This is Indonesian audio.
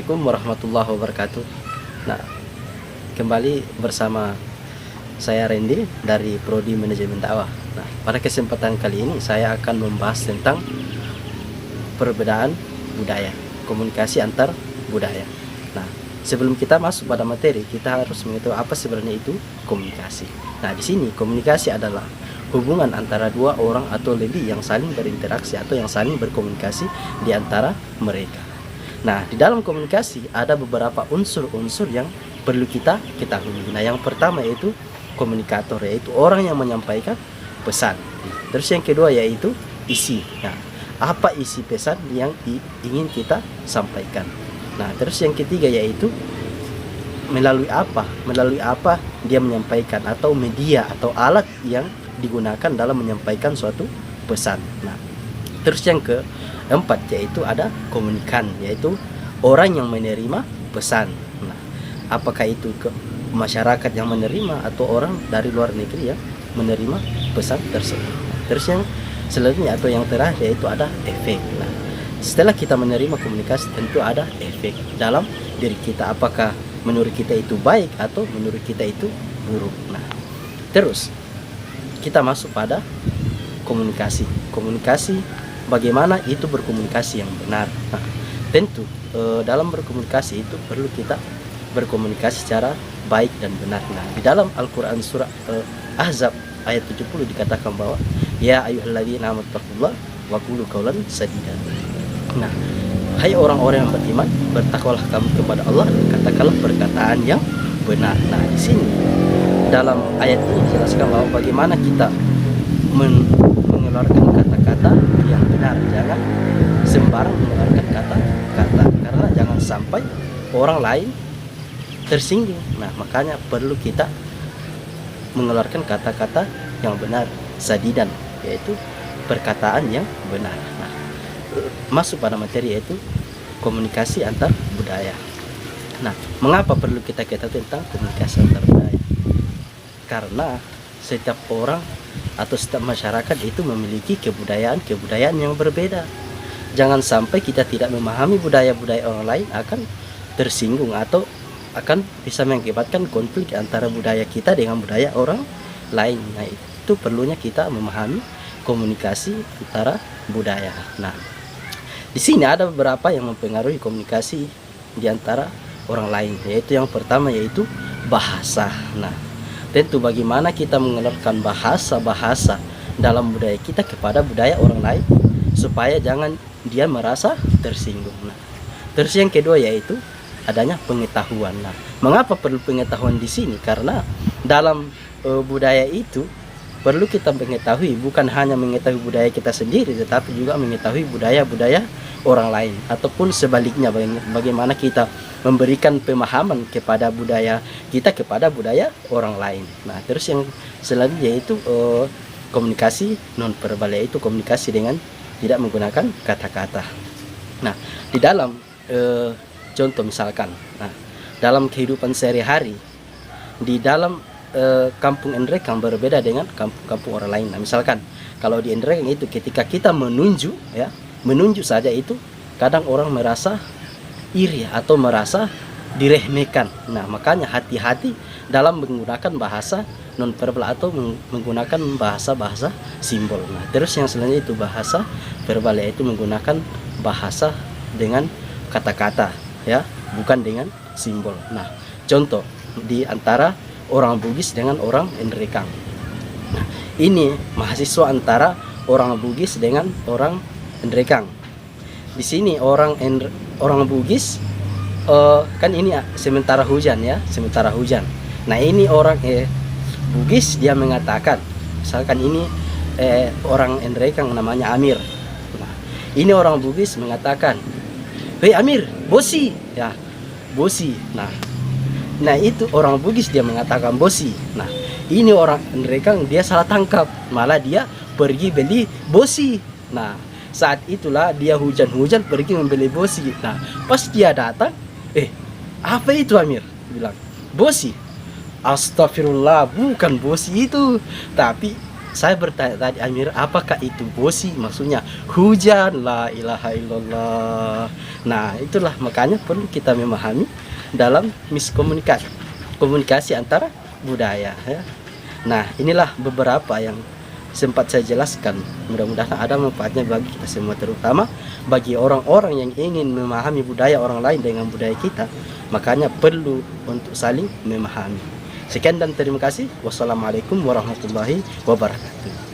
Assalamualaikum warahmatullahi wabarakatuh. Nah, kembali bersama saya Randy dari Prodi Manajemen Dakwah. Nah, pada kesempatan kali ini saya akan membahas tentang perbedaan budaya, komunikasi antar budaya. Nah, sebelum kita masuk pada materi, kita harus mengetahui apa sebenarnya itu komunikasi. Nah, di sini komunikasi adalah hubungan antara dua orang atau lebih yang saling berinteraksi atau yang saling berkomunikasi di antara mereka. Nah, di dalam komunikasi ada beberapa unsur-unsur yang perlu kita ketahui. Nah, yang pertama yaitu komunikator, yaitu orang yang menyampaikan pesan. Terus yang kedua yaitu isi. Nah, apa isi pesan yang ingin kita sampaikan. Nah, terus yang ketiga yaitu melalui apa dia menyampaikan, atau media atau alat yang digunakan dalam menyampaikan suatu pesan. Nah, terus yang keempat yaitu ada komunikan, yaitu orang yang menerima pesan. Nah, apakah itu ke masyarakat yang menerima atau orang dari luar negeri yang menerima pesan tersebut. Terus yang selanjutnya atau yang terakhir yaitu ada efek. Nah, setelah kita menerima komunikasi tentu ada efek dalam diri kita, apakah menurut kita itu baik atau menurut kita itu buruk. Nah, terus kita masuk pada komunikasi. Bagaimana itu berkomunikasi yang benar. Nah, tentu dalam berkomunikasi itu perlu kita berkomunikasi secara baik dan benar. Nah, di dalam Al-Quran surah Ahzab ayat 70 dikatakan bahwa ya ayyuhalladzina amanu taqullaha wa qulu qawlan sadida. Nah, hai orang-orang yang beriman, bertakwalah kamu kepada Allah dan katakanlah perkataan yang benar. Nah, di sini dalam ayat ini dijelaskan bahwa bagaimana kita mengeluarkan kata-kata yang benar. Jangan sembarang mengeluarkan kata-kata, karena jangan sampai orang lain tersinggung. Nah, makanya perlu kita mengeluarkan kata-kata yang benar, sadidan, yaitu perkataan yang benar. Nah, masuk pada materi yaitu komunikasi antar budaya. Nah, mengapa perlu kita ketahui tentang komunikasi antar budaya? Karena setiap orang atau setiap masyarakat itu memiliki kebudayaan yang berbeda. Jangan sampai kita tidak memahami budaya-budaya orang lain, akan tersinggung atau akan bisa mengakibatkan konflik antara budaya kita dengan budaya orang lain. Nah, itu perlunya kita memahami komunikasi antara budaya. Nah, di sini ada beberapa yang mempengaruhi komunikasi di antara orang lain, yaitu yang pertama yaitu bahasa. Nah, tentu bagaimana kita mengeluarkan bahasa dalam budaya kita kepada budaya orang lain supaya jangan dia merasa tersinggung. Nah, terus yang kedua yaitu adanya pengetahuan. Nah, mengapa perlu pengetahuan di sini? Karena dalam budaya itu perlu kita mengetahui, bukan hanya mengetahui budaya kita sendiri, tetapi juga mengetahui budaya-budaya orang lain, ataupun sebaliknya bagaimana kita memberikan pemahaman kepada budaya kita kepada budaya orang lain. Nah, terus yang selanjutnya yaitu komunikasi non verbal, yaitu komunikasi dengan tidak menggunakan kata-kata. Nah, di dalam contoh misalkan, nah, dalam kehidupan sehari-hari di dalam kampung Endrekang berbeda dengan kampung orang lain. Nah, misalkan kalau di Endrekang itu ketika kita menunjuk saja itu kadang orang merasa iri atau merasa diremehkan. Nah, makanya hati-hati dalam menggunakan bahasa nonverbal atau menggunakan bahasa simbol. Nah, terus yang selanjutnya itu bahasa verbal, yaitu menggunakan bahasa dengan kata-kata, ya, bukan dengan simbol. Nah, contoh di antara orang Bugis dengan orang Endrekang. Nah, ini mahasiswa antara orang Bugis dengan orang Endrekang. Di sini orang Bugis kan ini sementara hujan. Nah, ini orang Bugis dia mengatakan, misalkan ini orang Endrekang namanya Amir. Nah, ini orang Bugis mengatakan, "Hei Amir, bosi." Ya, bosi. Nah, itu orang Bugis dia mengatakan bosi. Nah, ini orang Endrekang dia salah tangkap, malah dia pergi beli bosi. Nah, saat itulah dia hujan-hujan pergi membeli bosi. Nah, pas dia datang, apa itu Amir? Bilang, bosi. Astagfirullah, bukan bosi itu, tapi Saya bertanya tadi, Amir, apakah itu bosi? Maksudnya hujan, la ilaha illallah. Nah, itulah makanya perlu kita memahami dalam miskomunikasi, komunikasi antara budaya ya. Nah, inilah beberapa yang sempat saya jelaskan. Mudah-mudahan ada manfaatnya bagi kita semua, terutama bagi orang-orang yang ingin memahami budaya orang lain dengan budaya kita. Makanya perlu untuk saling memahami. Sekian dan terima kasih. Wassalamualaikum warahmatullahi wabarakatuh.